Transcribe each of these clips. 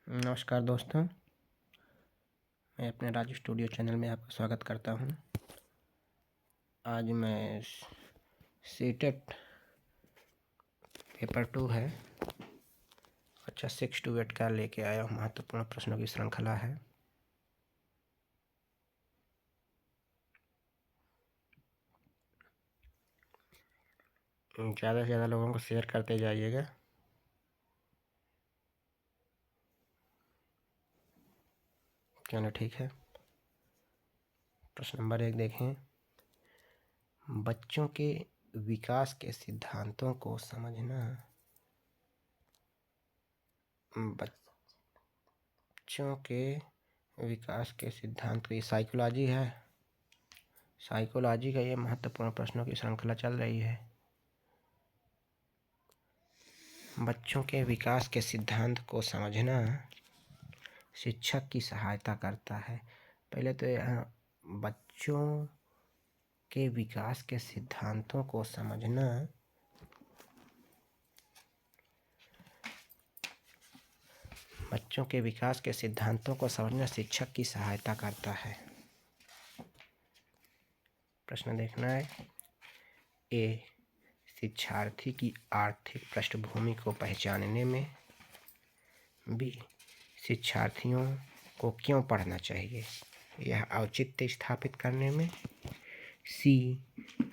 नमस्कार दोस्तों, मैं अपने राज स्टूडियो चैनल में आपका स्वागत करता हूं। आज मैं सीटेट पेपर 2 है अच्छा 6 to 8 का लेके आया हूं। महत्वपूर्ण प्रश्नों की श्रृंखला है। ज़्यादा से ज़्यादा लोगों को शेयर करते जाइएगा। चलो ठीक है। प्रश्न नंबर 1 देखें। बच्चों के विकास के सिद्धांतों को समझना। बच्चों के विकास के सिद्धांत की साइकोलॉजी है। साइकोलॉजी का ये महत्वपूर्ण प्रश्नों की श्रृंखला चल रही है। बच्चों के विकास के सिद्धांत को समझना शिक्षक की सहायता करता है। पहले तो यहाँ बच्चों के विकास के सिद्धांतों को समझना शिक्षक की सहायता करता है। प्रश्न देखना है। ए, शिक्षार्थी की आर्थिक पृष्ठभूमि को पहचानने में। बी, शिक्षार्थियों को क्यों पढ़ना चाहिए, यह औचित्य स्थापित करने में। सी,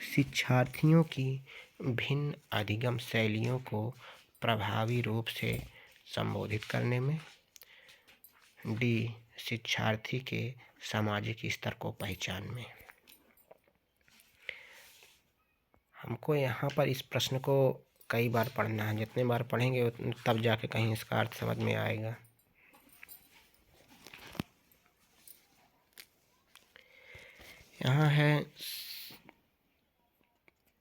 शिक्षार्थियों की भिन्न अधिगम शैलियों को प्रभावी रूप से संबोधित करने में। डी, शिक्षार्थी के सामाजिक स्तर को पहचान में। हमको यहाँ पर इस प्रश्न को कई बार पढ़ना है। जितने बार पढ़ेंगे तब जाके कहीं इसका अर्थ समझ में आएगा। यहाँ है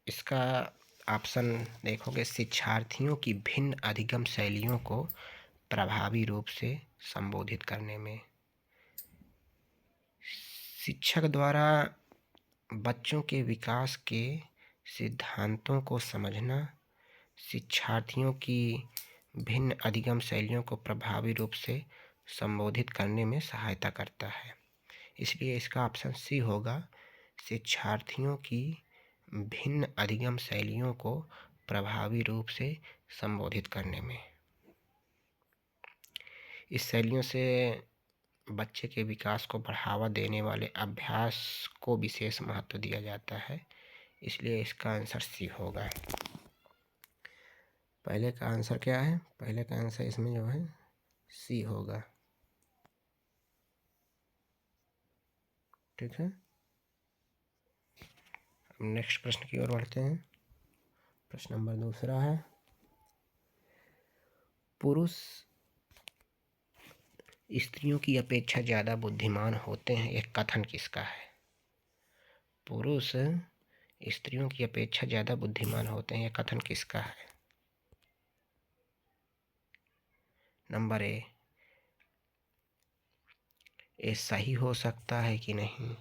इसका ऑप्शन देखोगे, शिक्षार्थियों की भिन्न अधिगम शैलियों को प्रभावी रूप से संबोधित करने में। शिक्षक द्वारा बच्चों के विकास के सिद्धांतों को समझना शिक्षार्थियों की भिन्न अधिगम शैलियों को प्रभावी रूप से संबोधित करने में सहायता करता है। इसलिए इसका ऑप्शन सी होगा, शिक्षार्थियों की भिन्न अधिगम शैलियों को प्रभावी रूप से संबोधित करने में। इस शैलियों से बच्चे के विकास को बढ़ावा देने वाले अभ्यास को विशेष महत्व दिया जाता है। इसलिए इसका आंसर सी होगा। पहले का आंसर क्या है? पहले का आंसर इसमें जो है सी होगा। ठीक है, अब नेक्स्ट प्रश्न की ओर बढ़ते हैं। प्रश्न नंबर 2 है, पुरुष स्त्रियों की अपेक्षा ज़्यादा बुद्धिमान होते हैं, यह कथन किसका है? पुरुष स्त्रियों की अपेक्षा ज़्यादा बुद्धिमान होते हैं, यह कथन किसका है? नंबर ए, ये सही हो सकता है कि नहीं?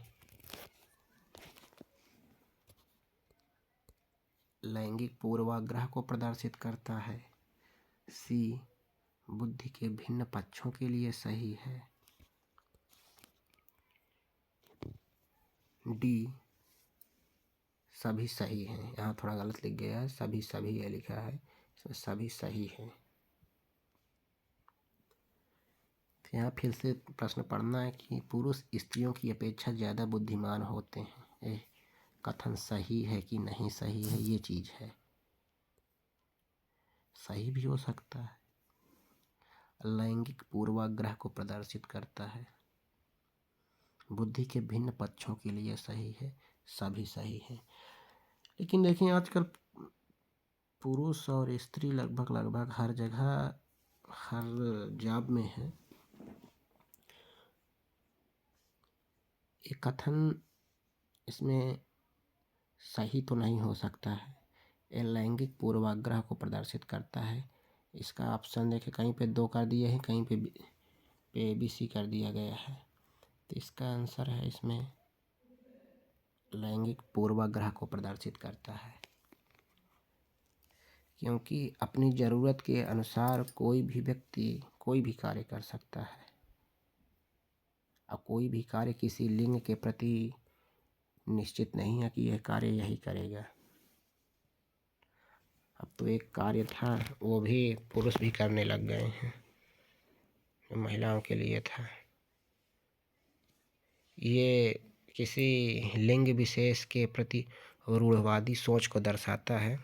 लैंगिक पूर्वाग्रह को प्रदर्शित करता है। सी, बुद्धि के भिन्न पक्षों के लिए सही है। डी, सभी सही हैं। यहाँ थोड़ा गलत लिख गया है, सभी सभी ये लिखा है, इसमें सभी सही है। तो यहाँ फिर से प्रश्न पढ़ना है कि पुरुष स्त्रियों की अपेक्षा ज़्यादा बुद्धिमान होते हैं, ये कथन सही है कि नहीं सही है, ये चीज़ है। सही भी हो सकता है। लैंगिक पूर्वाग्रह को प्रदर्शित करता है, बुद्धि के भिन्न पक्षों के लिए सही है, सभी सही है। लेकिन देखिए आजकल पुरुष और स्त्री लगभग हर जगह हर जॉब में है। ये कथन इसमें सही तो नहीं हो सकता है। ये लैंगिक पूर्वाग्रह को प्रदर्शित करता है। इसका ऑप्शन देखें, कहीं पे 2 कर दिए हैं, कहीं पे ABC कर दिया गया है। तो इसका आंसर है इसमें लैंगिक पूर्वाग्रह को प्रदर्शित करता है। क्योंकि अपनी ज़रूरत के अनुसार कोई भी व्यक्ति कोई भी कार्य कर सकता है। अब कोई भी कार्य किसी लिंग के प्रति निश्चित नहीं है कि यह कार्य यही करेगा। अब तो एक कार्य था वो भी पुरुष भी करने लग गए हैं जो महिलाओं के लिए था। ये किसी लिंग विशेष के प्रति रूढ़वादी सोच को दर्शाता है,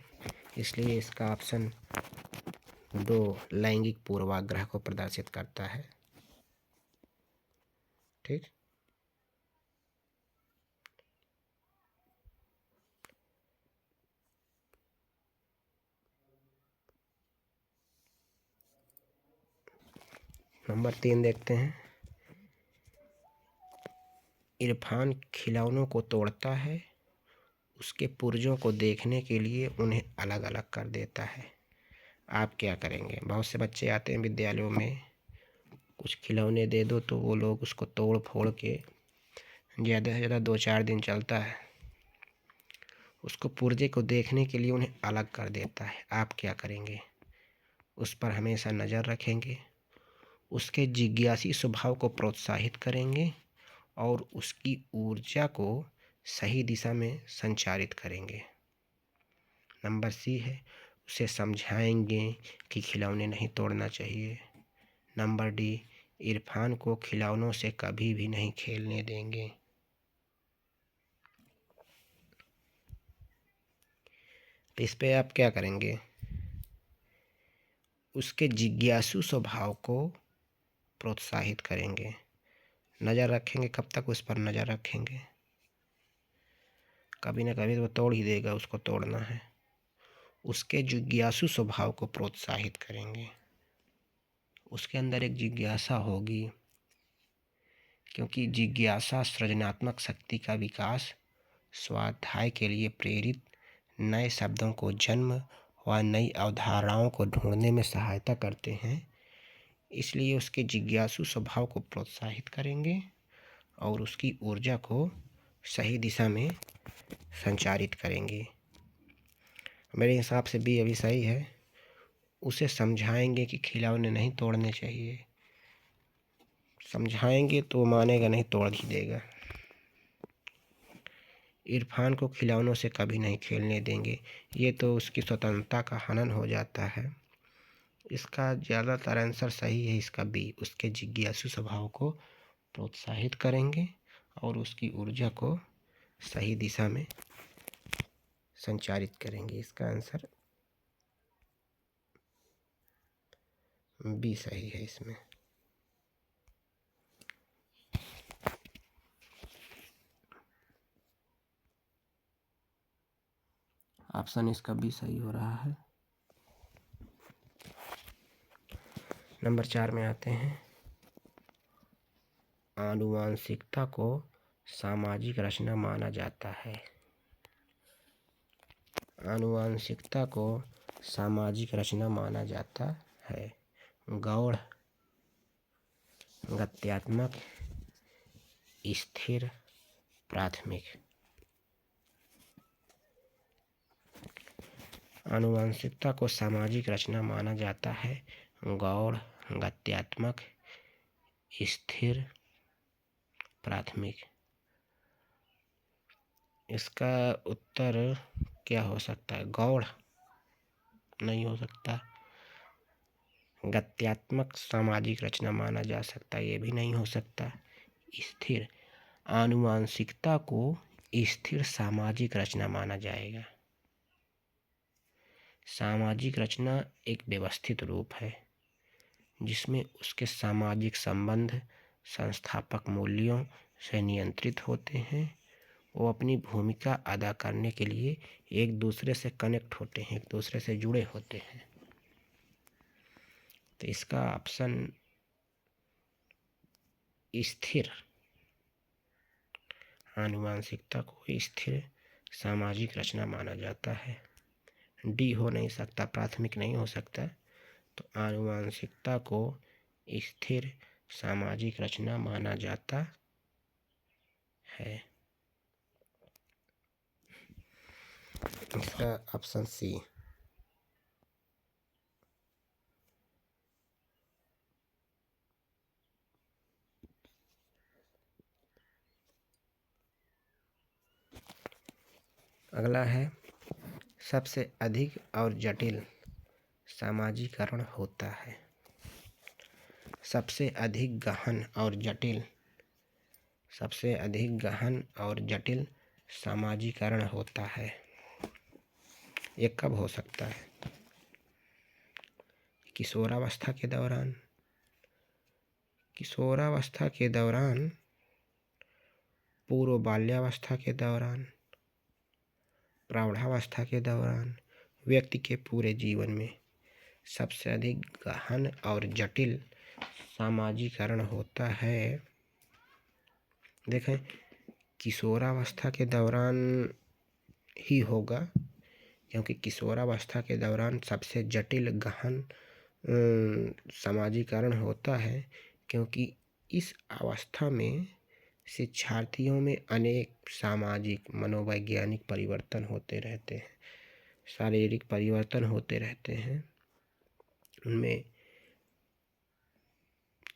इसलिए इसका ऑप्शन 2 लैंगिक पूर्वाग्रह को प्रदर्शित करता है। ठीक। नंबर 3 देखते हैं। इरफान खिलौनों को तोड़ता है, उसके पुर्जों को देखने के लिए उन्हें अलग अलग कर देता है। आप क्या करेंगे? बहुत से बच्चे आते हैं विद्यालयों में, कुछ खिलौने दे दो तो वो लोग उसको तोड़ फोड़ के ज़्यादा से ज़्यादा 2-4 दिन चलता है, उसको पुर्जे को देखने के लिए उन्हें अलग कर देता है। आप क्या करेंगे? उस पर हमेशा नज़र रखेंगे, उसके जिज्ञासी स्वभाव को प्रोत्साहित करेंगे और उसकी ऊर्जा को सही दिशा में संचारित करेंगे। नंबर सी है, उसे समझाएंगे कि खिलौने नहीं तोड़ना चाहिए। नंबर डी, इरफान को खिलौनों से कभी भी नहीं खेलने देंगे। तो इस पे आप क्या करेंगे? उसके जिज्ञासु स्वभाव को प्रोत्साहित करेंगे। नज़र रखेंगे, कब तक उस पर नज़र रखेंगे? कभी ना कभी तो वो तोड़ ही देगा, उसको तोड़ना है। उसके जिज्ञासु स्वभाव को प्रोत्साहित करेंगे, उसके अंदर एक जिज्ञासा होगी, क्योंकि जिज्ञासा सृजनात्मक शक्ति का विकास, स्वाध्याय के लिए प्रेरित, नए शब्दों को जन्म व नई अवधारणाओं को ढूंढने में सहायता करते हैं। इसलिए उसके जिज्ञासु स्वभाव को प्रोत्साहित करेंगे और उसकी ऊर्जा को सही दिशा में संचारित करेंगे। मेरे हिसाब से भी अभी सही है। उसे समझाएंगे कि खिलौने नहीं तोड़ने चाहिए, समझाएंगे तो मानेगा नहीं, तोड़ ही देगा। इरफान को खिलौनों से कभी नहीं खेलने देंगे, ये तो उसकी स्वतंत्रता का हनन हो जाता है। इसका ज़्यादातर आंसर सही है, इसका बी, उसके जिज्ञासु स्वभाव को प्रोत्साहित करेंगे और उसकी ऊर्जा को सही दिशा में संचारित करेंगे। इसका आंसर बी सही है इसमें। ऑप्शन इसका बी सही हो रहा है। नंबर 4 में आते हैं। आनुवांशिकता को सामाजिक रचना माना जाता है। आनुवांशिकता को सामाजिक रचना माना जाता है। गौड़, गत्यात्मक, स्थिर, प्राथमिक। आनुवांशिकता को सामाजिक रचना माना जाता है। गौड़, गत्यात्मक, स्थिर, प्राथमिक। इसका उत्तर क्या हो सकता है? गौड़ नहीं हो सकता। गत्यात्मक सामाजिक रचना माना जा सकता है, ये भी नहीं हो सकता। स्थिर, आनुवांशिकता को स्थिर सामाजिक रचना माना जाएगा। सामाजिक रचना एक व्यवस्थित रूप है जिसमें उसके सामाजिक संबंध संस्थापक मूल्यों से नियंत्रित होते हैं। वो अपनी भूमिका अदा करने के लिए एक दूसरे से कनेक्ट होते हैं, एक दूसरे से जुड़े होते हैं। तो इसका ऑप्शन स्थिर, आनुवांशिकता को स्थिर सामाजिक रचना माना जाता है। डी हो नहीं सकता, प्राथमिक नहीं हो सकता। तो आनुवांशिकता को स्थिर सामाजिक रचना माना जाता है। इसका ऑप्शन सी। अगला है सबसे अधिक और जटिल सामाजिकरण होता है। सबसे अधिक गहन और जटिल सामाजिकरण होता है। ये कब हो सकता है? किशोरावस्था के दौरान, पूर्व बाल्यावस्था के दौरान, प्रौढ़ावस्था के दौरान, व्यक्ति के पूरे जीवन में सबसे अधिक गहन और जटिल सामाजिकरण होता है। देखें, किशोरावस्था के दौरान ही होगा, क्योंकि किशोरावस्था के दौरान सबसे जटिल गहन सामाजिकरण होता है, क्योंकि इस अवस्था में शिक्षार्थियों में अनेक सामाजिक मनोवैज्ञानिक परिवर्तन होते रहते हैं, शारीरिक परिवर्तन होते रहते हैं। उनमें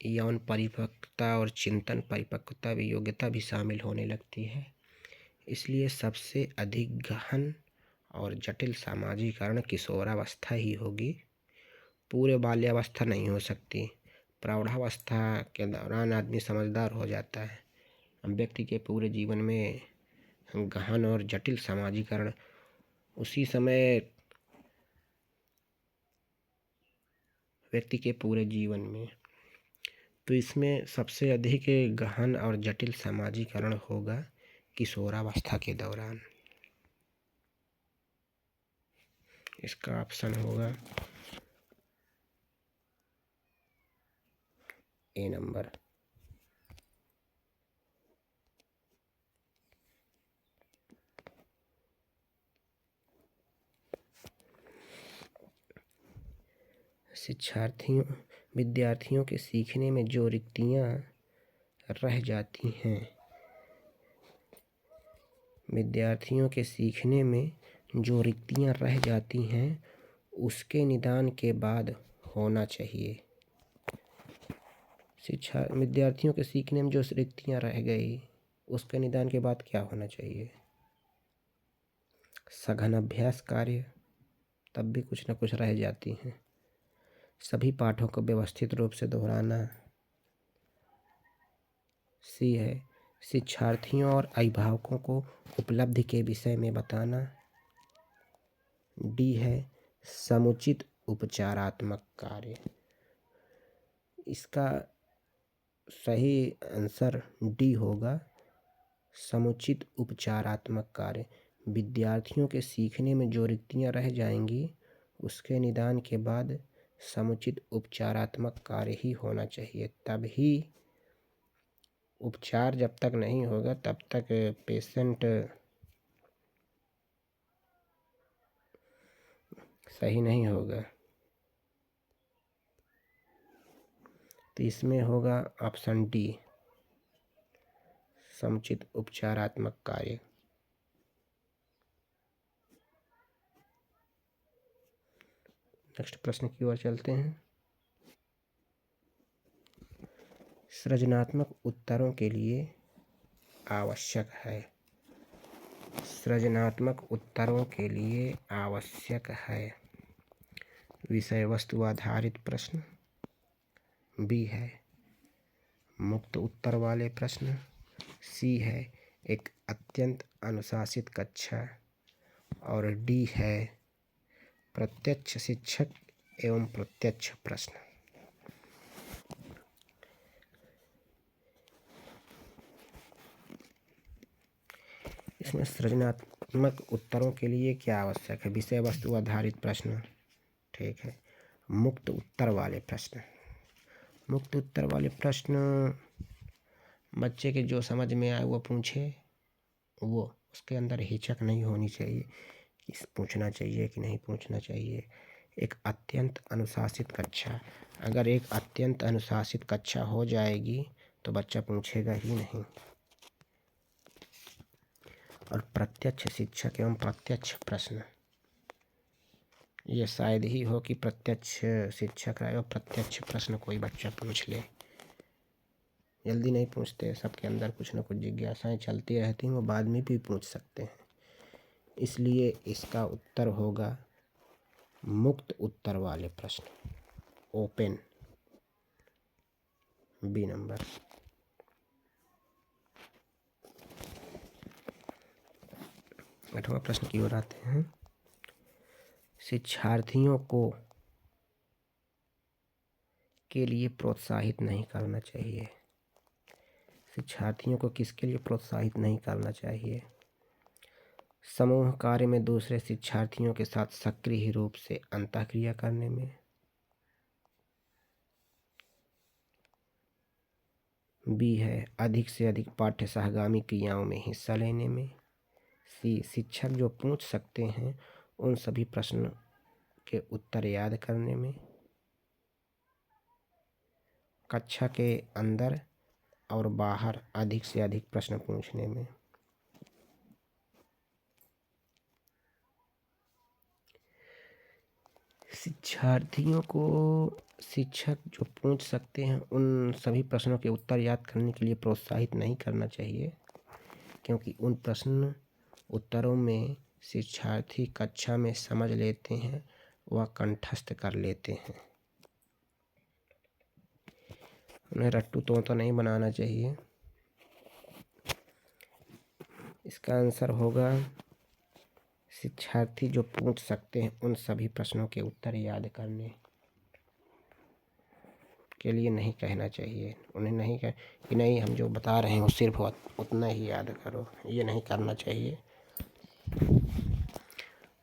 यौन परिपक्वता और चिंतन परिपक्वता योग्यता भी शामिल होने लगती है। इसलिए सबसे अधिक गहन और जटिल सामाजिकरण किशोरावस्था ही होगी। पूरे बाल्यावस्था नहीं हो सकती। प्रौढ़ावस्था के दौरान आदमी समझदार हो जाता है। व्यक्ति के पूरे जीवन में गहन और जटिल सामाजिकरण उसी समय व्यक्ति के पूरे जीवन में, तो इसमें सबसे अधिक गहन और जटिल सामाजिकरण होगा किशोरावस्था के दौरान। इसका ऑप्शन होगा ए नंबर। विद्यार्थियों के सीखने में जो रिक्तियां रह जाती हैं उसके निदान के बाद होना चाहिए। विद्यार्थियों के सीखने में जो रिक्तियां रह गई उसके निदान के बाद क्या होना चाहिए? सघन अभ्यास कार्य, तब भी कुछ न कुछ रह जाती हैं। सभी पाठों को व्यवस्थित रूप से दोहराना। सी है शिक्षार्थियों और अभिभावकों को उपलब्धि के विषय में बताना। डी है समुचित उपचारात्मक कार्य। इसका सही आंसर डी होगा, समुचित उपचारात्मक कार्य। विद्यार्थियों के सीखने में जो रिक्तियां रह जाएंगी उसके निदान के बाद समुचित उपचारात्मक कार्य ही होना चाहिए। तब ही उपचार जब तक नहीं होगा तब तक पेशेंट सही नहीं होगा। तो इसमें होगा ऑप्शन डी, समुचित उपचारात्मक कार्य। नेक्स्ट प्रश्न की ओर चलते हैं। सृजनात्मक उत्तरों के लिए आवश्यक है विषय वस्तु आधारित प्रश्न। बी है मुक्त उत्तर वाले प्रश्न। सी है एक अत्यंत अनुशासित कक्षा। और डी है प्रत्यक्ष शिक्षक एवं प्रत्यक्ष प्रश्न। इसमें सृजनात्मक उत्तरों के लिए क्या आवश्यक है? विषय वस्तु आधारित प्रश्न, ठीक है। मुक्त उत्तर वाले प्रश्न बच्चे के जो समझ में आए वो पूछे, वो उसके अंदर हिचक नहीं होनी चाहिए कि पूछना चाहिए कि नहीं पूछना चाहिए। एक अत्यंत अनुशासित कक्षा, अगर एक अत्यंत अनुशासित कक्षा हो जाएगी तो बच्चा पूछेगा ही नहीं। और प्रत्यक्ष शिक्षक एवं प्रत्यक्ष प्रश्न, ये शायद ही हो कि प्रत्यक्ष शिक्षक रहे और प्रत्यक्ष प्रश्न कोई बच्चा पूछ ले। जल्दी नहीं पूछते, सबके अंदर कुछ न कुछ जिज्ञासाएं चलती रहती हैं, वो बाद में भी पूछ सकते हैं। इसलिए इसका उत्तर होगा मुक्त उत्तर वाले प्रश्न, ओपन, बी नंबर। 8वां प्रश्न की ओर आते हैं। शिक्षार्थियों को के लिए प्रोत्साहित नहीं करना चाहिए। शिक्षार्थियों को किसके लिए प्रोत्साहित नहीं करना चाहिए? समूह कार्य में दूसरे शिक्षार्थियों के साथ सक्रिय रूप से अंतःक्रिया करने में। बी है अधिक से अधिक पाठ्य सहगामी क्रियाओं में हिस्सा लेने में। सी शिक्षक जो पूछ सकते हैं उन सभी प्रश्नों के उत्तर याद करने में। कक्षा के अंदर और बाहर अधिक से अधिक प्रश्न पूछने में। शिक्षार्थियों को शिक्षक जो पूछ सकते हैं उन सभी प्रश्नों के उत्तर याद करने के लिए प्रोत्साहित नहीं करना चाहिए, क्योंकि उन प्रश्न उत्तरों में शिक्षार्थी कक्षा में समझ लेते हैं व कंठस्थ कर लेते हैं। उन्हें रट्टू तोता नहीं बनाना चाहिए। इसका आंसर होगा शिक्षार्थी जो पूछ सकते हैं उन सभी प्रश्नों के उत्तर याद करने के लिए नहीं कहना चाहिए। उन्हें नहीं कह कि नहीं हम जो बता रहे हैं वो सिर्फ उतना ही याद करो, ये नहीं करना चाहिए।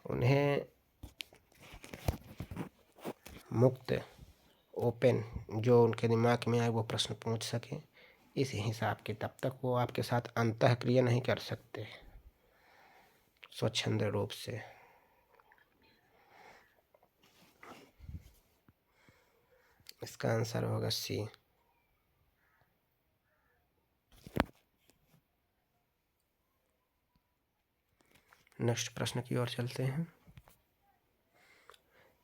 उन्हें मुक्त, ओपन, जो उनके दिमाग में आए वो प्रश्न पूछ सकें, इस हिसाब के तब तक वो आपके साथ अंतःक्रिया नहीं कर सकते स्वच्छंद रूप से। इसका आंसर होगा सी। नेक्स्ट प्रश्न की ओर चलते हैं।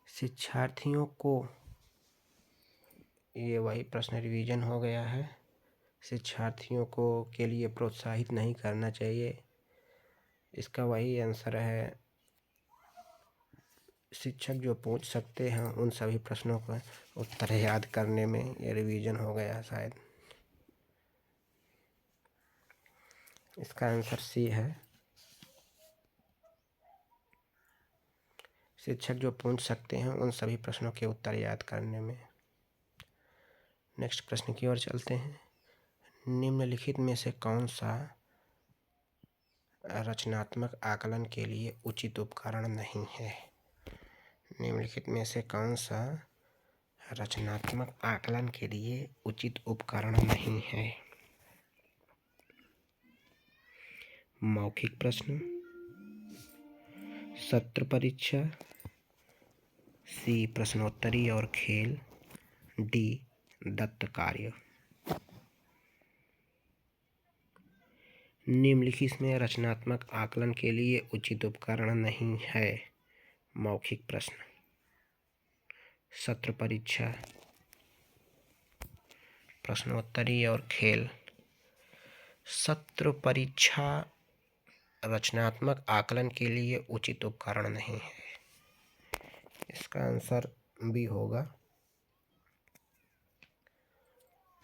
शिक्षार्थियों को, ये वही प्रश्न रिवीजन हो गया है। शिक्षार्थियों को के लिए प्रोत्साहित नहीं करना चाहिए, इसका वही आंसर है शिक्षक जो पूछ सकते हैं उन सभी प्रश्नों का उत्तर याद करने में। ये रिवीजन हो गया शायद। इसका आंसर सी है। शिक्षक जो पूछ सकते हैं उन सभी प्रश्नों के उत्तर याद करने में। नेक्स्ट प्रश्न की ओर चलते हैं। निम्नलिखित में से कौन सा रचनात्मक आकलन के लिए उचित उपकरण नहीं है? निम्नलिखित में से कौन सा रचनात्मक आकलन के लिए उचित उपकरण नहीं है? मौखिक प्रश्न, सत्र परीक्षा, सी प्रश्नोत्तरी और खेल, डी दत्त कार्य। निम्नलिखित में रचनात्मक आकलन के लिए उचित उपकरण नहीं है। मौखिक प्रश्न, सत्र परीक्षा, प्रश्नोत्तरी और खेल। सत्र परीक्षा रचनात्मक आकलन के लिए उचित उपकरण नहीं है। इसका आंसर बी होगा।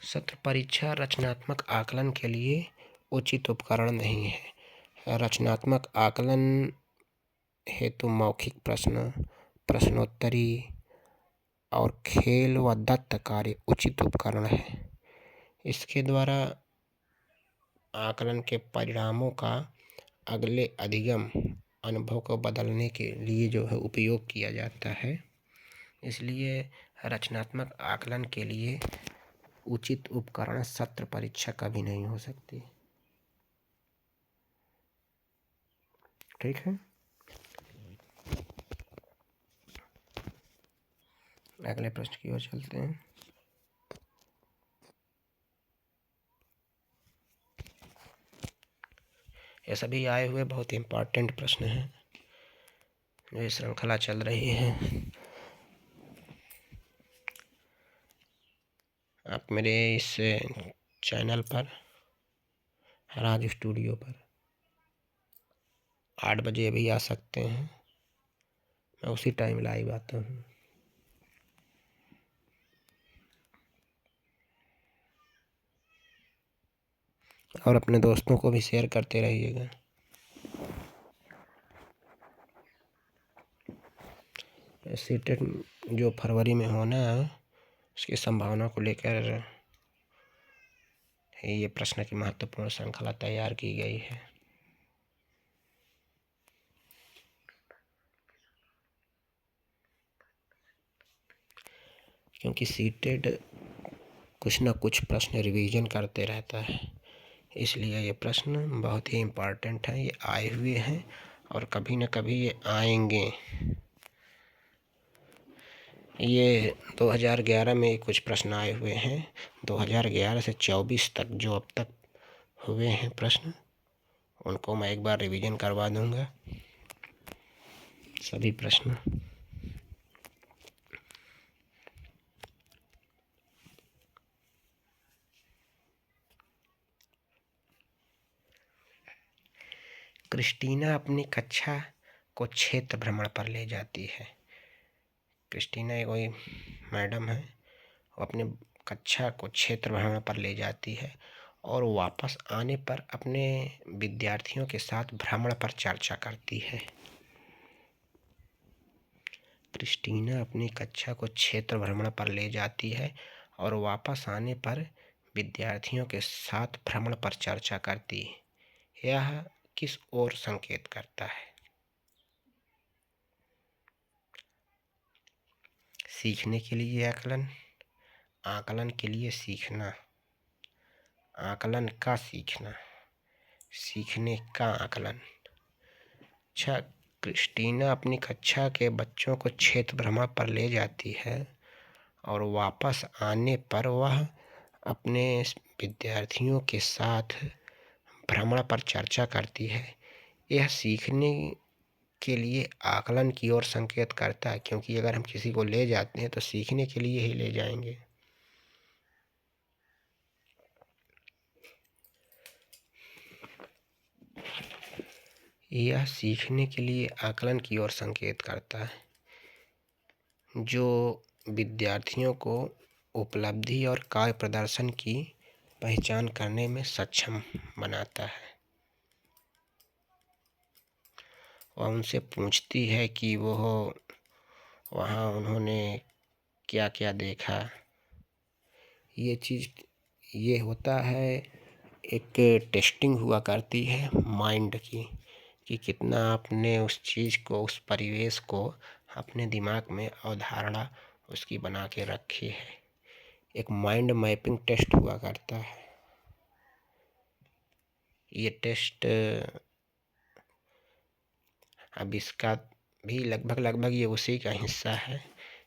सत्र परीक्षा रचनात्मक आकलन के लिए उचित उपकरण नहीं है। रचनात्मक आकलन हेतु मौखिक प्रश्न, प्रश्नोत्तरी और खेल व दत्त कार्य उचित उपकरण है। इसके द्वारा आकलन के परिणामों का अगले अधिगम अनुभव को बदलने के लिए जो है उपयोग किया जाता है। इसलिए रचनात्मक आकलन के लिए उचित उपकरण सत्र परीक्षा कभी नहीं हो सकती। ठीक है, अगले प्रश्न की ओर चलते हैं। ये सभी आए हुए बहुत इम्पोर्टेंट प्रश्न हैं। ये श्रृंखला चल रही है। आप मेरे इस चैनल पर, राज स्टूडियो पर 8 बजे भी आ सकते हैं, मैं उसी टाइम लाइव आता हूँ। और अपने दोस्तों को भी शेयर करते रहिएगा। सीटेट जो फरवरी में होना है उसकी संभावना को लेकर ये प्रश्न की महत्वपूर्ण श्रृंखला तैयार की गई है। क्योंकि सीटेट कुछ न कुछ प्रश्न रिवीजन करते रहता है, इसलिए ये प्रश्न बहुत ही इम्पोर्टेंट है। ये आए हुए हैं और कभी न कभी ये आएंगे। ये 2011 में कुछ प्रश्न आए हुए हैं। 2011 से 24 तक जो अब तक हुए हैं प्रश्न, उनको मैं एक बार रिवीजन करवा दूंगा, सभी प्रश्न। क्रिस्टीना अपनी कक्षा को क्षेत्र भ्रमण पर ले जाती है। क्रिस्टीना एक कोई मैडम है, वो अपने कक्षा को क्षेत्र भ्रमण पर ले जाती है और वापस आने पर अपने विद्यार्थियों के साथ भ्रमण पर चर्चा करती है। क्रिस्टीना अपनी कक्षा को क्षेत्र भ्रमण पर ले जाती है और वापस आने पर विद्यार्थियों के साथ भ्रमण पर चर्चा करती है। यह किस ओर संकेत करता है? सीखने के लिए आकलन, आकलन के लिए सीखना, आकलन का सीखना, सीखने का आकलन। अच्छा, क्रिस्टीना अपनी कक्षा के बच्चों को क्षेत्र भ्रमण पर ले जाती है और वापस आने पर वह अपने विद्यार्थियों के साथ भ्रमण पर चर्चा करती है। यह सीखने के लिए आकलन की ओर संकेत करता है, क्योंकि अगर हम किसी को ले जाते हैं तो सीखने के लिए ही ले जाएंगे। यह सीखने के लिए आकलन की ओर संकेत करता है जो विद्यार्थियों को उपलब्धि और कार्य प्रदर्शन की पहचान करने में सक्षम बनाता है। वह उनसे पूछती है कि वहाँ उन्होंने क्या क्या देखा। ये चीज़ ये होता है, एक टेस्टिंग हुआ करती है माइंड की, कि कितना आपने उस चीज़ को, उस परिवेश को अपने दिमाग में अवधारणा उसकी बना के रखी है। एक माइंड मैपिंग टेस्ट हुआ करता है। ये टेस्ट अब इसका भी लगभग ये उसी का हिस्सा है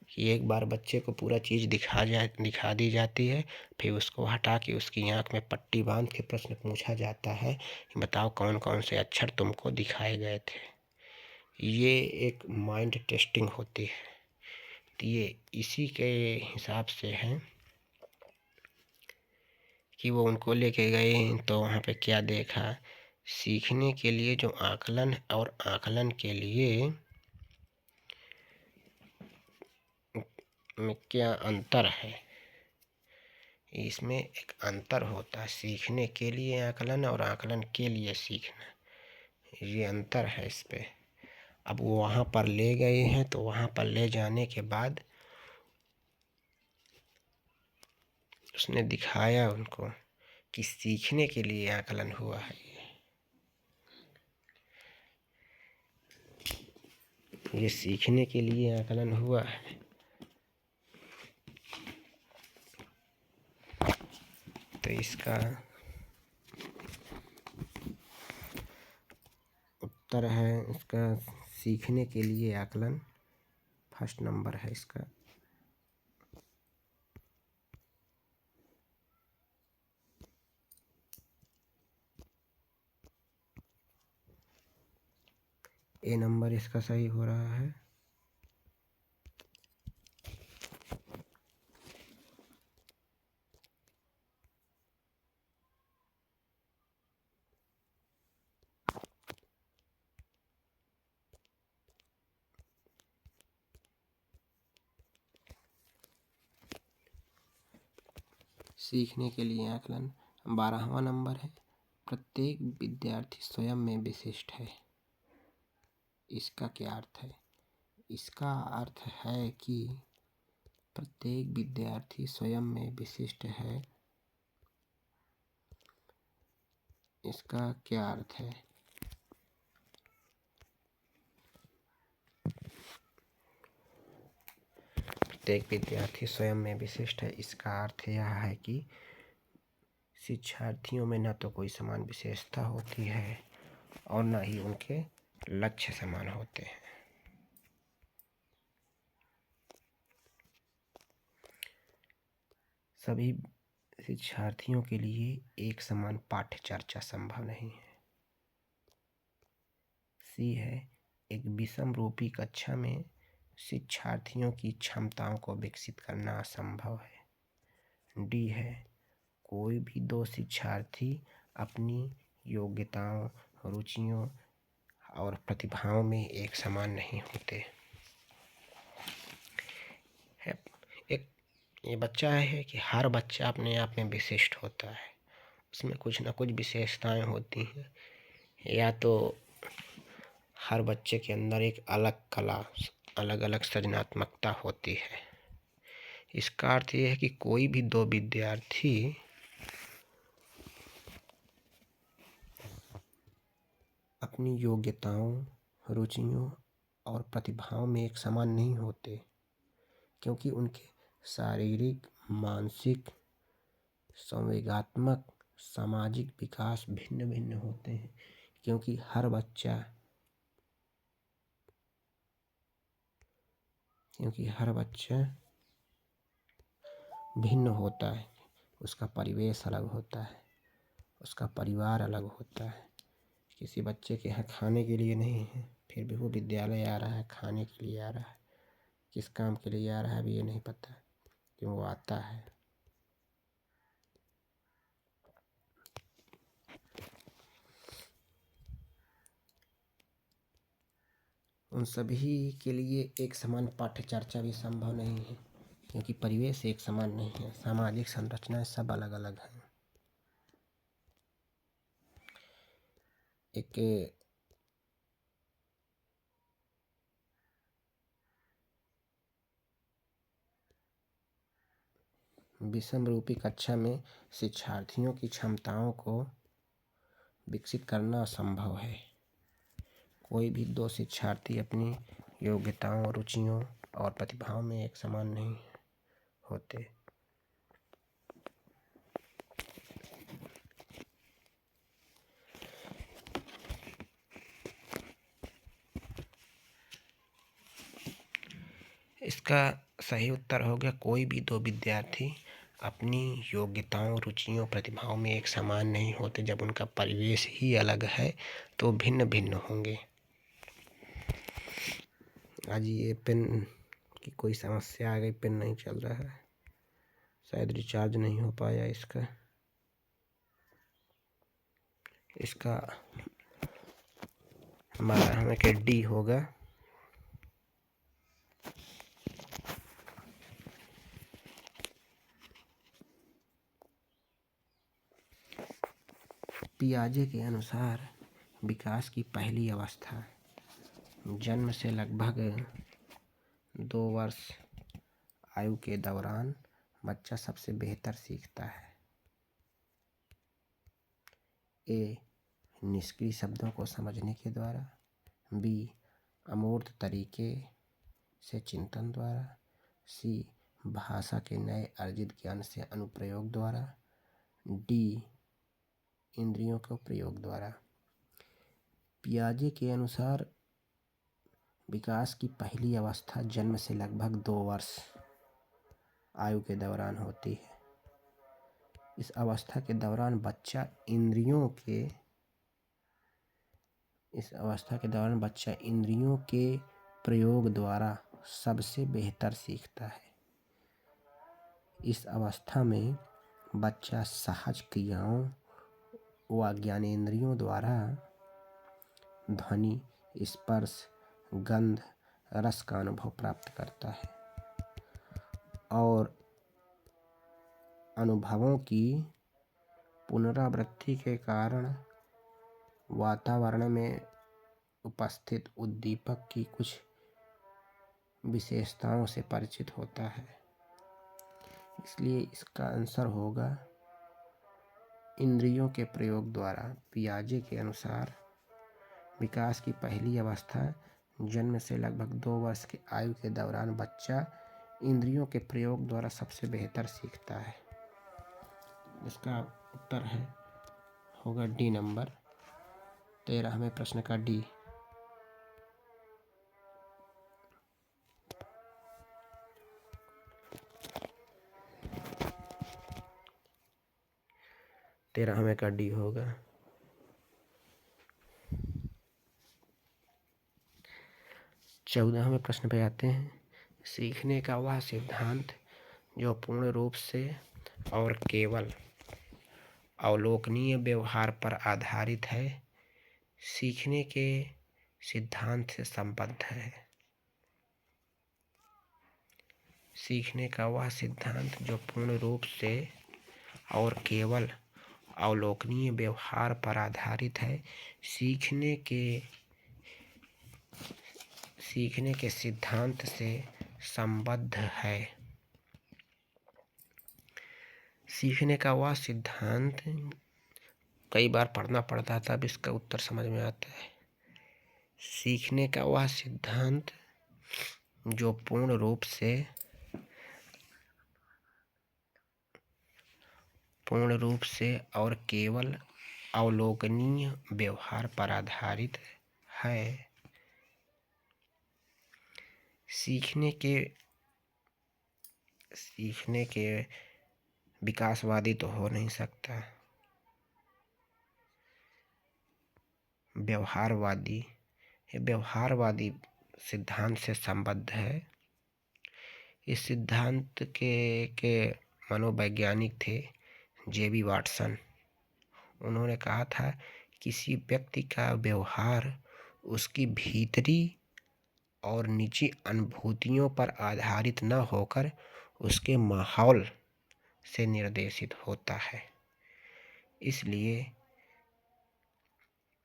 कि एक बार बच्चे को पूरा चीज़ दिखा दी जाती है, फिर उसको हटा के उसकी आँख में पट्टी बांध के प्रश्न पूछा जाता है कि बताओ कौन कौन से अक्षर तुमको दिखाए गए थे। ये एक माइंड टेस्टिंग होती है। तो ये इसी के हिसाब से है कि वो उनको लेके गए तो वहाँ पे क्या देखा। सीखने के लिए जो आकलन और आकलन के लिए में क्या अंतर है, इसमें एक अंतर होता है। सीखने के लिए आकलन और आकलन के लिए सीखना, ये अंतर है इस पे। अब वो वहाँ पर ले गए हैं तो वहाँ पर ले जाने के बाद उसने दिखाया उनको कि सीखने के लिए आकलन हुआ है। ये सीखने के लिए आकलन हुआ है। तो इसका उत्तर है, इसका सीखने के लिए आकलन फर्स्ट नंबर है इसका। ए नंबर इसका सही हो रहा है। सीखने के लिए आकलन। 12वां नंबर है, प्रत्येक विद्यार्थी स्वयं में विशिष्ट है। इसका क्या अर्थ है? इसका अर्थ है कि प्रत्येक विद्यार्थी स्वयं में विशिष्ट है। इसका क्या अर्थ है? प्रत्येक विद्यार्थी स्वयं में विशिष्ट है, इसका अर्थ यह है कि शिक्षार्थियों में न तो कोई समान विशेषता होती है और न ही उनके लक्ष्य समान होते हैं। सभी शिक्षार्थियों के लिए एक समान पाठ्य चर्चा संभव नहीं है। सी है, एक विषम रूपी कक्षा में शिक्षार्थियों की क्षमताओं को विकसित करना असंभव है। डी है, कोई भी दो शिक्षार्थी अपनी योग्यताओं, रुचियों और प्रतिभाओं में एक समान नहीं होते। एक ये बच्चा है कि हर बच्चा अपने आप में विशिष्ट होता है, उसमें कुछ न कुछ विशेषताएं होती हैं। या तो हर बच्चे के अंदर एक अलग कला, अलग अलग सृजनात्मकता होती है। इसका अर्थ यह है कि कोई भी दो विद्यार्थी अपनी योग्यताओं, रुचियों और प्रतिभाओं में एक समान नहीं होते, क्योंकि उनके शारीरिक, मानसिक, संवेगात्मक, सामाजिक विकास भिन्न भिन्न होते हैं। क्योंकि हर बच्चा भिन्न होता है। उसका परिवेश अलग होता है, उसका परिवार अलग होता है। किसी बच्चे के यहाँ खाने के लिए नहीं है, फिर भी वो विद्यालय आ रहा है, खाने के लिए आ रहा है। किस काम के लिए आ रहा है अभी ये नहीं पता, कि वो आता है। उन सभी के लिए एक समान पाठ्य चर्चा भी संभव नहीं है, क्योंकि परिवेश एक समान नहीं है, सामाजिक संरचनाएं सब अलग अलग हैं। एक विषम रूपी कक्षा में शिक्षार्थियों की क्षमताओं को विकसित करना असंभव है। कोई भी दो शिक्षार्थी अपनी योग्यताओं, रुचियों और प्रतिभाओं में एक समान नहीं होते। इसका सही उत्तर हो गया, कोई भी दो विद्यार्थी अपनी योग्यताओं, रुचियों, प्रतिभाओं में एक समान नहीं होते। जब उनका परिवेश ही अलग है तो भिन्न भिन्न होंगे। आज ये पेन की कोई समस्या आ गई, पेन नहीं चल रहा है, शायद रिचार्ज नहीं हो पाया इसका। हमारा के डी होगा। पियाजे के अनुसार विकास की पहली अवस्था जन्म से लगभग 2 वर्ष आयु के दौरान बच्चा सबसे बेहतर सीखता है। ए, निष्क्रिय शब्दों को समझने के द्वारा। बी, अमूर्त तरीके से चिंतन द्वारा। सी, भाषा के नए अर्जित ज्ञान से अनुप्रयोग द्वारा। डी, इंद्रियों के प्रयोग द्वारा। पियाजे के अनुसार विकास की पहली अवस्था जन्म से लगभग 2 वर्ष आयु के दौरान होती है। इस अवस्था के दौरान बच्चा इंद्रियों के प्रयोग द्वारा सबसे बेहतर सीखता है। इस अवस्था में बच्चा सहज क्रियाओं व ज्ञानेंद्रियों द्वारा ध्वनि, स्पर्श, गंध, रस का अनुभव प्राप्त करता है और अनुभवों की पुनरावृत्ति के कारण वातावरण में उपस्थित उद्दीपक की कुछ विशेषताओं से परिचित होता है। इसलिए इसका आंसर होगा इंद्रियों के प्रयोग द्वारा। पियाजे के अनुसार विकास की पहली अवस्था जन्म से लगभग 2 वर्ष की आयु के दौरान बच्चा इंद्रियों के प्रयोग द्वारा सबसे बेहतर सीखता है। इसका उत्तर होगा डी नंबर। 13वें प्रश्न का डी। तेरहवें का डी होगा। 14वें प्रश्न पे आते हैं। सीखने का वह सिद्धांत जो पूर्ण रूप से और केवल अवलोकनीय व्यवहार पर आधारित है, सीखने के सिद्धांत से संबद्ध है। सीखने का वह सिद्धांत जो पूर्ण रूप से और केवल अवलोकनीय व्यवहार पर आधारित है, सीखने के सिद्धांत से संबद्ध है। सीखने का वह सिद्धांत कई बार पढ़ना पड़ता है तब इसका उत्तर समझ में आता है। सीखने का वह सिद्धांत जो पूर्ण रूप से और केवल अवलोकनीय व्यवहार पर आधारित है। सीखने के विकासवादी तो हो नहीं सकता। व्यवहारवादी सिद्धांत से संबद्ध है। इस सिद्धांत के मनोवैज्ञानिक थे जे.बी. वाटसन। उन्होंने कहा था किसी व्यक्ति का व्यवहार उसकी भीतरी और निजी अनुभूतियों पर आधारित न होकर उसके माहौल से निर्देशित होता है। इसलिए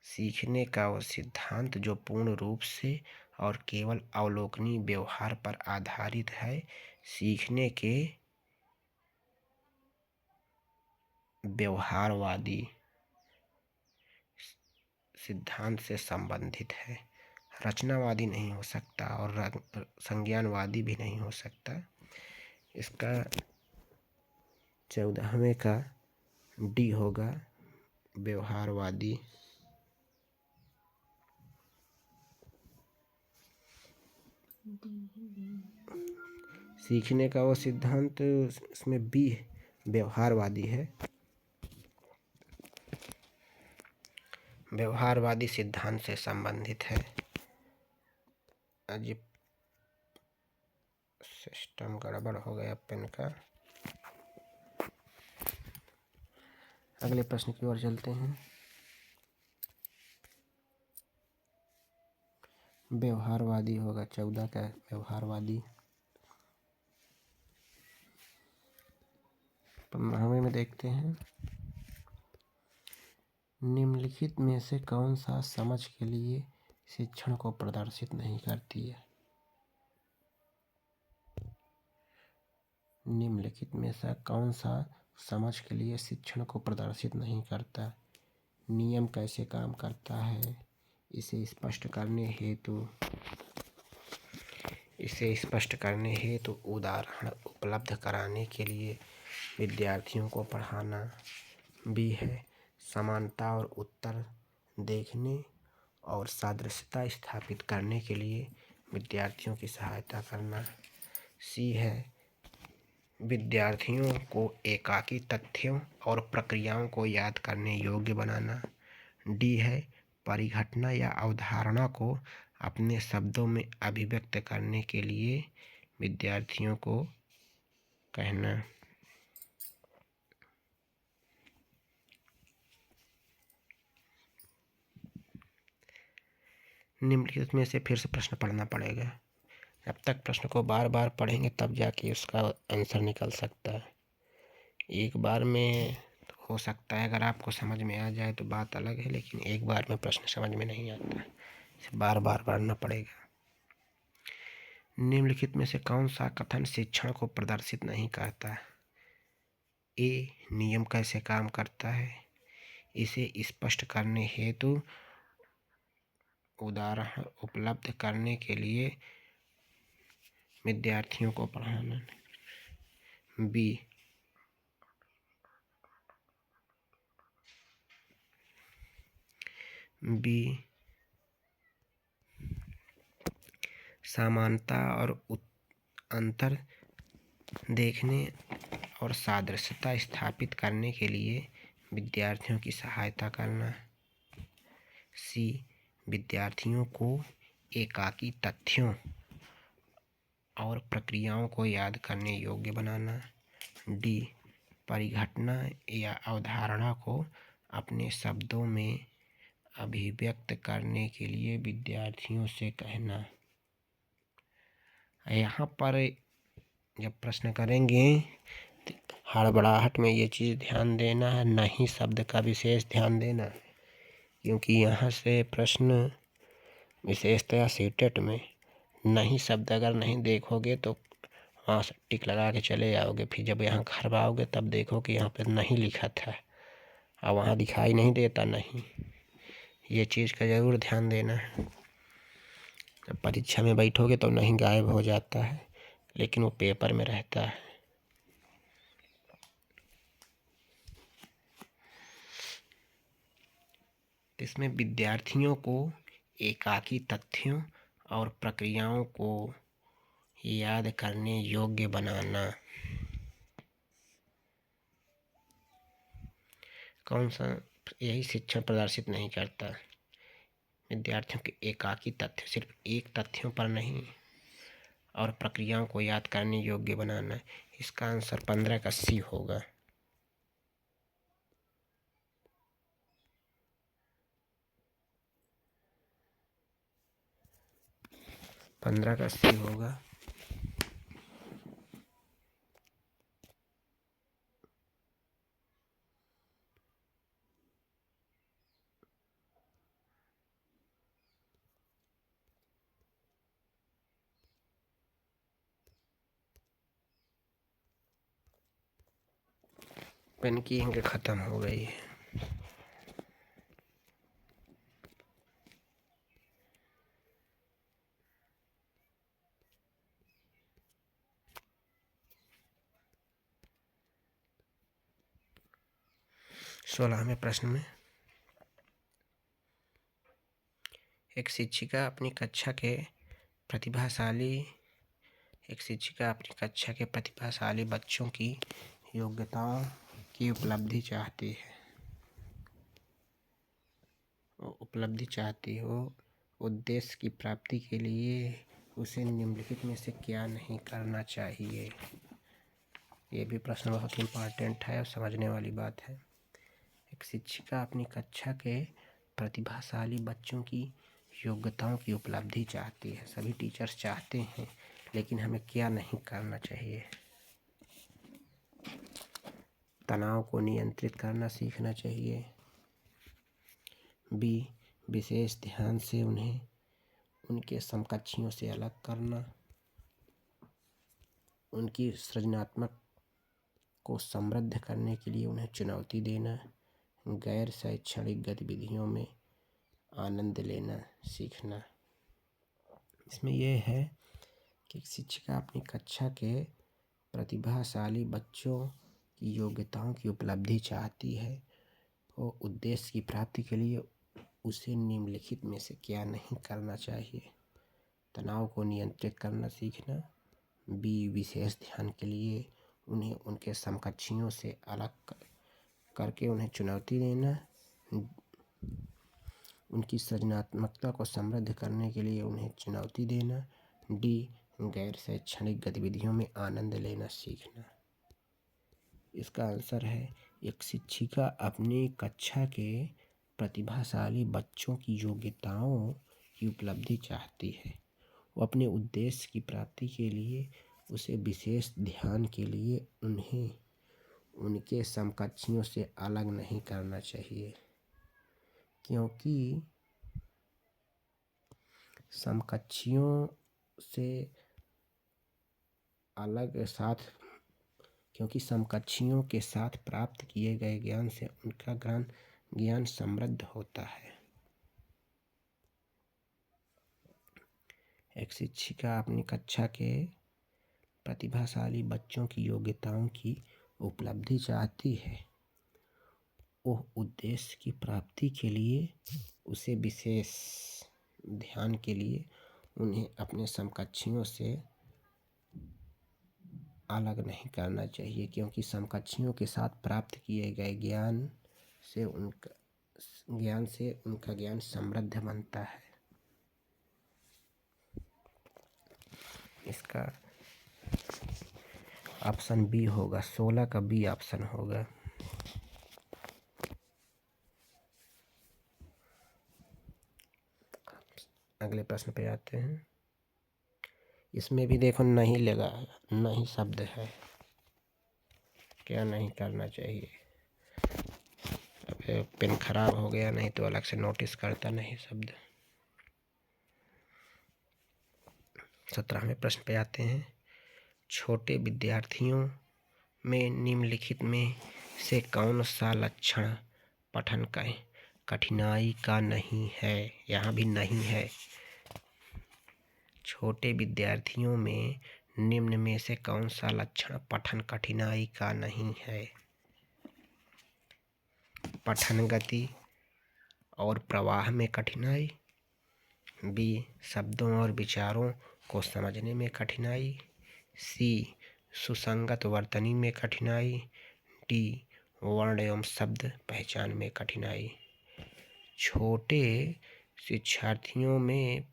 सीखने का वह सिद्धांत जो पूर्ण रूप से और केवल अवलोकनीय व्यवहार पर आधारित है, सीखने के व्यवहारवादी सिद्धांत से संबंधित है। रचनावादी नहीं हो सकता और संज्ञानवादी भी नहीं हो सकता। इसका 14वें का डी होगा, व्यवहारवादी। सीखने का वो सिद्धांत इसमें बी व्यवहारवादी है। व्यवहारवादी सिद्धांत से संबंधित है। आज सिस्टम गड़बड़ हो गया पेन का। अगले प्रश्न की ओर चलते हैं। व्यवहारवादी होगा 14 का व्यवहारवादी। 15वें में देखते हैं। निम्नलिखित में से कौन सा समझ के लिए शिक्षण को प्रदर्शित नहीं करती है? निम्नलिखित में से कौन सा समझ के लिए शिक्षण को प्रदर्शित नहीं करता? नियम कैसे काम करता है, इसे स्पष्ट करने हेतु उदाहरण उपलब्ध कराने के लिए विद्यार्थियों को पढ़ाना भी है। समानता और उत्तर देखने और सादृश्यता स्थापित करने के लिए विद्यार्थियों की सहायता करना। सी है विद्यार्थियों को एकाकी तथ्यों और प्रक्रियाओं को याद करने योग्य बनाना। डी है परिघटना या अवधारणा को अपने शब्दों में अभिव्यक्त करने के लिए विद्यार्थियों को कहना। निम्नलिखित में से फिर से प्रश्न पढ़ना पड़ेगा। जब तक प्रश्न को बार बार पढ़ेंगे तब जाके उसका आंसर निकल सकता है। एक बार में हो सकता है अगर आपको समझ में आ जाए तो बात अलग है, लेकिन एक बार में प्रश्न समझ में नहीं आता, इसे बार बार पढ़ना पड़ेगा। निम्नलिखित में से कौन सा कथन शिक्षण को प्रदर्शित नहीं करता? ए, नियम कैसे काम करता है। इसे स्पष्ट करने हेतु उदाहरण उपलब्ध करने के लिए विद्यार्थियों को पढ़ाना। बी, समानता और अंतर देखने और सादृश्यता स्थापित करने के लिए विद्यार्थियों की सहायता करना। सी, विद्यार्थियों को एकाकी तथ्यों और प्रक्रियाओं को याद करने योग्य बनाना। डी, परिघटना या अवधारणा को अपने शब्दों में अभिव्यक्त करने के लिए विद्यार्थियों से कहना। यहाँ पर जब प्रश्न करेंगे तो हड़बड़ाहट में ये चीज़ ध्यान देना है, नहीं शब्द का विशेष ध्यान देना है, क्योंकि यहाँ से प्रश्न विशेषतया सीटेट में नहीं शब्द अगर नहीं देखोगे तो वहाँ से टिक लगा के चले जाओगे, फिर जब यहाँ घर आओगे तब देखो कि यहाँ पे नहीं लिखा था और वहाँ दिखाई नहीं देता नहीं। ये चीज़ का ज़रूर ध्यान देना है। जब परीक्षा में बैठोगे तो नहीं गायब हो जाता है, लेकिन वो पेपर में रहता है। इसमें विद्यार्थियों को एकाकी तथ्यों और प्रक्रियाओं को याद करने योग्य बनाना। कौन सा? यही शिक्षण प्रदर्शित नहीं करता। विद्यार्थियों के एकाकी तथ्य, सिर्फ एक तथ्यों पर नहीं, और प्रक्रियाओं को याद करने योग्य बनाना। इसका आंसर 15 का सी होगा। 15 का सी होगा। पेन की इंक खत्म हो गई है। सोलहवें प्रश्न में एक शिक्षिका अपनी कक्षा के प्रतिभाशाली बच्चों की योग्यताओं की उपलब्धि चाहती हो। उद्देश्य की प्राप्ति के लिए उसे निम्नलिखित में से क्या नहीं करना चाहिए। ये भी प्रश्न बहुत इम्पोर्टेंट है और समझने वाली बात है। एक शिक्षिका अपनी कक्षा के प्रतिभाशाली बच्चों की योग्यताओं की उपलब्धि चाहती है। सभी टीचर्स चाहते हैं, लेकिन हमें क्या नहीं करना चाहिए। तनाव को नियंत्रित करना सीखना चाहिए। बी, विशेष ध्यान से उन्हें उनके समकक्षियों से अलग करना। उनकी सृजनात्मक को समृद्ध करने के लिए उन्हें चुनौती देना। गैर शैक्षणिक गतिविधियों में आनंद लेना सीखना। इसमें यह है कि शिक्षिका अपनी कक्षा के प्रतिभाशाली बच्चों की योग्यताओं की उपलब्धि चाहती है और उद्देश्य की प्राप्ति के लिए उसे निम्नलिखित में से क्या नहीं करना चाहिए। तनाव को नियंत्रित करना सीखना। बी, विशेष ध्यान के लिए उन्हें उनके समकक्षियों से अलग करके उन्हें चुनौती देना। उनकी सृजनात्मकता को समृद्ध करने के लिए उन्हें चुनौती देना। डी, गैर शैक्षणिक गतिविधियों में आनंद लेना सीखना। इसका आंसर है एक शिक्षिका अपनी कक्षा के प्रतिभाशाली बच्चों की योग्यताओं की उपलब्धि चाहती है। वो अपने उद्देश्य की प्राप्ति के लिए उसे विशेष ध्यान के लिए उन्हें उनके समकक्षियों से अलग नहीं करना चाहिए, क्योंकि समकक्षियों से अलग साथ क्योंकि समकक्षियों के साथ प्राप्त किए गए ज्ञान से उनका ज्ञान समृद्ध होता है। एक शिक्षिका अपनी कक्षा के प्रतिभाशाली बच्चों की योग्यताओं की उपलब्धि चाहती है। वह उद्देश्य की प्राप्ति के लिए उसे विशेष ध्यान के लिए उन्हें अपने समकक्षियों से अलग नहीं करना चाहिए, क्योंकि समकक्षियों के साथ प्राप्त किए गए ज्ञान से उनका ज्ञान समृद्ध बनता है। इसका ऑप्शन बी होगा, 16 का बी ऑप्शन होगा। अगले प्रश्न पे आते हैं। इसमें भी देखो नहीं लगा है, नहीं शब्द है। क्या नहीं करना चाहिए? अब पेन खराब हो गया, नहीं तो अलग से नोटिस करता नहीं शब्द। 17वें प्रश्न पे आते हैं। छोटे विद्यार्थियों में निम्नलिखित में से कौन सा लक्षण पठन कठिनाई का नहीं है? यहाँ भी नहीं है। छोटे विद्यार्थियों में निम्न में से कौन सा लक्षण पठन कठिनाई का नहीं है? पठन गति और प्रवाह में कठिनाई, बी शब्दों और विचारों को समझने में कठिनाई, सी सुसंगत वर्तनी में कठिनाई, डी वर्ण एवं शब्द पहचान में कठिनाई। छोटे शिक्षार्थियों में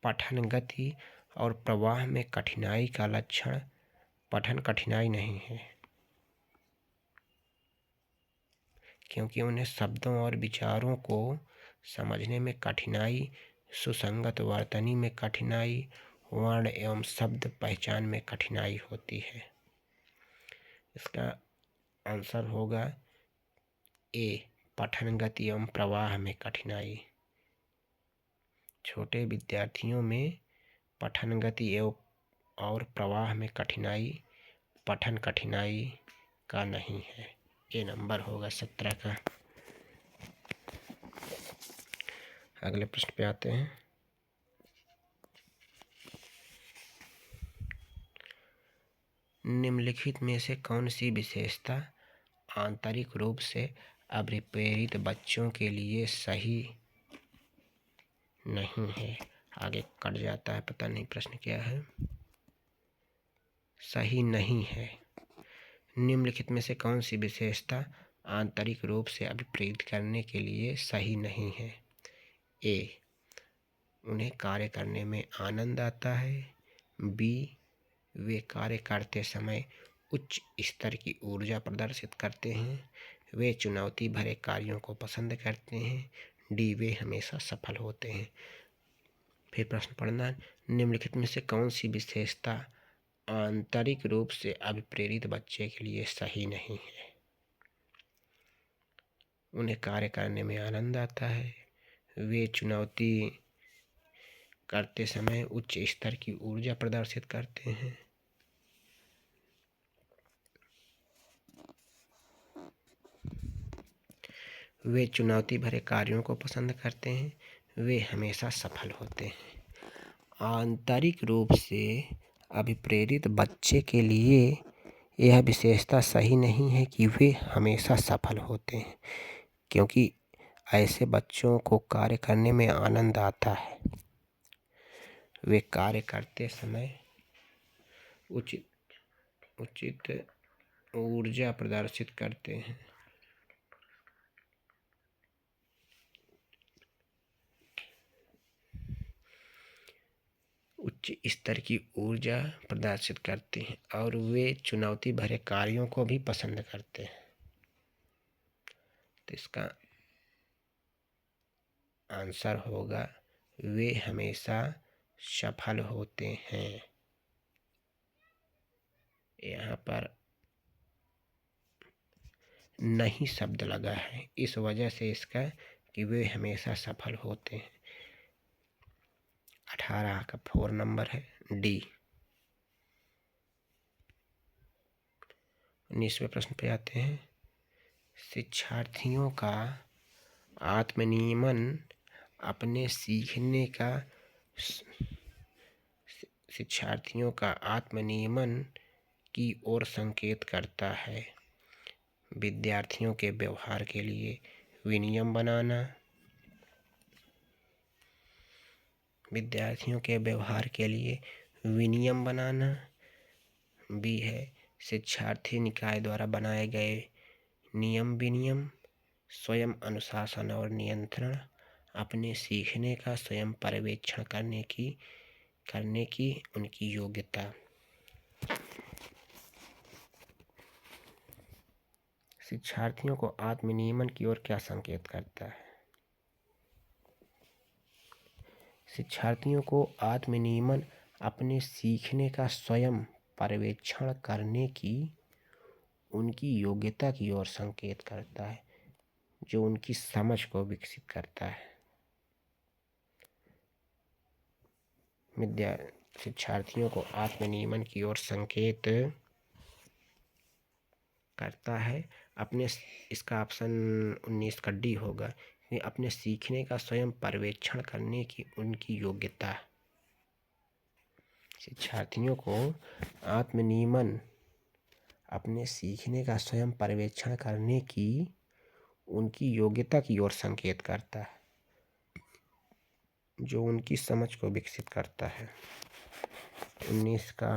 पठन गति और प्रवाह में कठिनाई का लक्षण पठन कठिनाई नहीं है, क्योंकि उन्हें शब्दों और विचारों को समझने में कठिनाई, सुसंगत वर्तनी में कठिनाई, वर्ण एवं शब्द पहचान में कठिनाई होती है। इसका आंसर होगा ए पठन गति एवं प्रवाह में कठिनाई। छोटे विद्यार्थियों में पठन गति एवं और प्रवाह में कठिनाई पठन कठिनाई का नहीं है। ए नंबर होगा 17 का। अगले प्रश्न पे आते हैं। निम्नलिखित में से कौन सी विशेषता आंतरिक रूप से अभिप्रेरित बच्चों के लिए सही नहीं है? आगे कट जाता है, पता नहीं प्रश्न क्या है। सही नहीं है। निम्नलिखित में से कौन सी विशेषता आंतरिक रूप से अभिप्रेरित करने के लिए सही नहीं है? ए उन्हें कार्य करने में आनंद आता है, बी वे कार्य करते समय उच्च स्तर की ऊर्जा प्रदर्शित करते हैं, वे चुनौती भरे कार्यों को पसंद करते हैं, डी वे हमेशा सफल होते हैं। फिर प्रश्न पढ़ना, निम्नलिखित में से कौन सी विशेषता आंतरिक रूप से अभिप्रेरित बच्चे के लिए सही नहीं है? उन्हें कार्य करने में आनंद आता है, वे चुनौती करते समय उच्च स्तर की ऊर्जा प्रदर्शित करते हैं, वे चुनौती भरे कार्यों को पसंद करते हैं, वे हमेशा सफल होते हैं। आंतरिक रूप से अभिप्रेरित बच्चे के लिए यह विशेषता सही नहीं है कि वे हमेशा सफल होते हैं, क्योंकि ऐसे बच्चों को कार्य करने में आनंद आता है। वे कार्य करते समय उचित ऊर्जा प्रदर्शित करते हैं, उच्च स्तर की ऊर्जा प्रदर्शित करते हैं और वे चुनौती भरे कार्यों को भी पसंद करते हैं। तो इसका आंसर होगा वे हमेशा सफल होते हैं। यहाँ पर नहीं शब्द लगा है, इस वजह से इसका कि वे हमेशा सफल होते हैं। 18 का 4 नंबर है डी। 19वें प्रश्न पे आते हैं। शिक्षार्थियों का आत्मनियमन अपने सीखने का शिक्षार्थियों का आत्मनियमन की ओर संकेत करता है। विद्यार्थियों के व्यवहार के लिए विनियम बनाना, विद्यार्थियों के व्यवहार के लिए विनियम बनाना। बी है शिक्षार्थी निकाय द्वारा बनाए गए नियम विनियम, स्वयं अनुशासन और नियंत्रण, अपने सीखने का स्वयं पर्यवेक्षण करने की उनकी योग्यता। शिक्षार्थियों को आत्मनियमन की ओर क्या संकेत करता है? शिक्षार्थियों को आत्मनियमन अपने सीखने का स्वयं पर्यवेक्षण करने की उनकी योग्यता की ओर संकेत करता है, जो उनकी समझ को विकसित करता है। शिक्षार्थियों को आत्मनियमन की ओर संकेत करता है। इसका ऑप्शन 19 का डी होगा। अपने सीखने का स्वयं पर्यवेक्षण करने की उनकी योग्यता। शिक्षार्थियों को आत्मनियमन अपने सीखने का स्वयं पर्यवेक्षण करने की उनकी योग्यता की ओर संकेत करता है, जो उनकी समझ को विकसित करता है। 19 का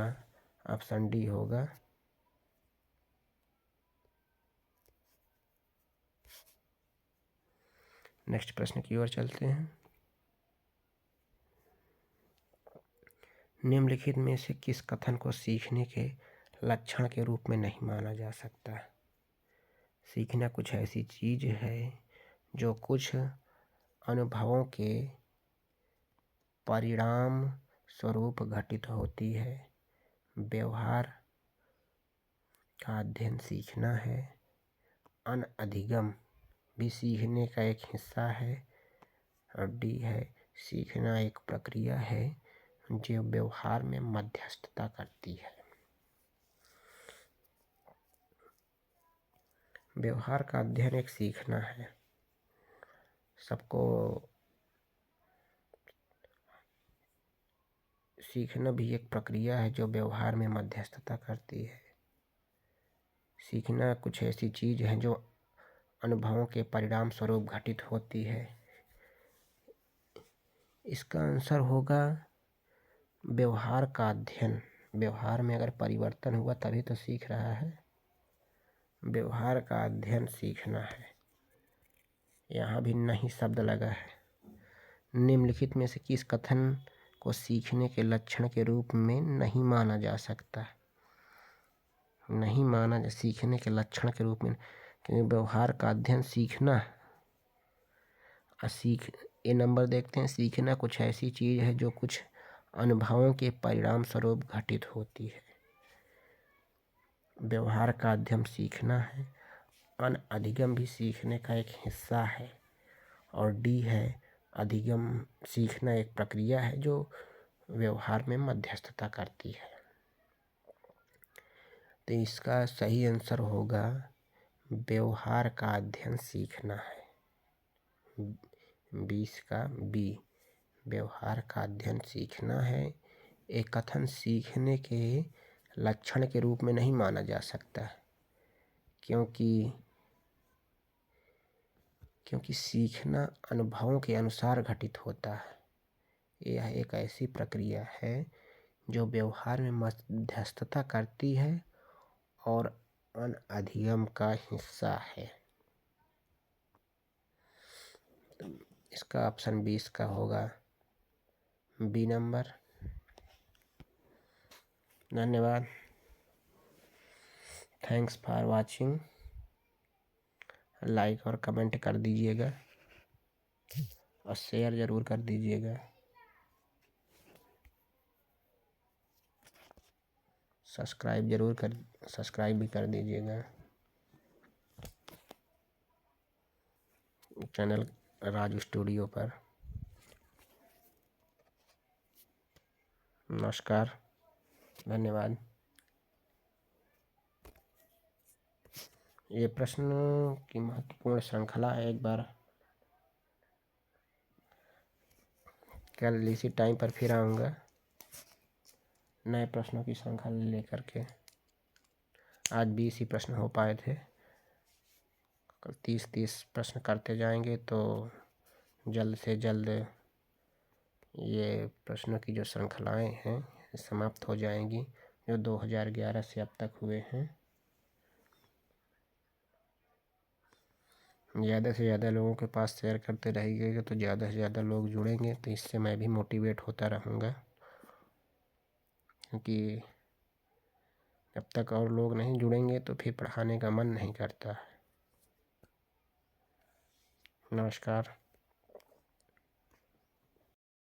ऑप्शन डी होगा। नेक्स्ट प्रश्न की ओर चलते हैं। निम्नलिखित में से किस कथन को सीखने के लक्षण के रूप में नहीं माना जा सकता? सीखना कुछ ऐसी चीज है जो कुछ अनुभवों के परिणाम स्वरूप घटित होती है। व्यवहार का अध्ययन सीखना है। अनअधिगम भी सीखने का एक हिस्सा है। और डी है सीखना एक प्रक्रिया है जो व्यवहार में मध्यस्थता करती है। व्यवहार का अध्ययन एक सीखना है। सबको सीखना भी एक प्रक्रिया है जो व्यवहार में मध्यस्थता करती है। सीखना कुछ ऐसी चीज है जो अनुभवों के परिणाम स्वरूप घटित होती है। इसका आंसर होगा व्यवहार का अध्ययन। व्यवहार में अगर परिवर्तन हुआ तभी तो सीख रहा है। व्यवहार का अध्ययन सीखना है। यहाँ भी नहीं शब्द लगा है। निम्नलिखित में से किस कथन को सीखने के लक्षण के रूप में नहीं माना जा सकता? नहीं माना जा सीखने के लक्षण के रूप में, क्योंकि व्यवहार का अध्ययन सीखना ये नंबर देखते हैं। सीखना कुछ ऐसी चीज है जो कुछ अनुभवों के परिणाम स्वरूप घटित होती है। व्यवहार का अध्ययन सीखना है। अनअधिगम भी सीखने का एक हिस्सा है। और डी है अधिगम सीखना एक प्रक्रिया है जो व्यवहार में मध्यस्थता करती है। तो इसका सही आंसर होगा व्यवहार का अध्ययन सीखना है। 20 का बी, व्यवहार का अध्ययन सीखना है। एक कथन सीखने के लक्षण के रूप में नहीं माना जा सकता, क्योंकि सीखना अनुभवों के अनुसार घटित होता है। यह एक ऐसी प्रक्रिया है जो व्यवहार में मध्यस्थता करती है और अनअधिगम का हिस्सा है। इसका ऑप्शन 20 का होगा बी नंबर। धन्यवाद। Thanks for watching. लाइक और कमेंट कर दीजिएगा और शेयर ज़रूर कर दीजिएगा। सब्सक्राइब भी कर दीजिएगा चैनल राज स्टूडियो पर। नमस्कार, धन्यवाद। ये प्रश्न की महत्वपूर्ण श्रृंखला है। एक बार कल इसी टाइम पर फिर आऊँगा नए प्रश्नों की श्रृंखला लेकर के। आज 20 ही प्रश्न हो पाए थे, कल 30 प्रश्न करते जाएंगे तो जल्द से जल्द ये प्रश्नों की जो श्रृंखलाएँ हैं समाप्त हो जाएंगी, जो 2011 से अब तक हुए हैं। ज़्यादा से ज़्यादा लोगों के पास शेयर करते रहिएगा तो ज़्यादा से ज़्यादा लोग जुड़ेंगे, तो इससे मैं भी मोटिवेट होता रहूँगा, क्योंकि जब तक और लोग नहीं जुड़ेंगे तो फिर पढ़ाने का मन नहीं करता। नमस्कार।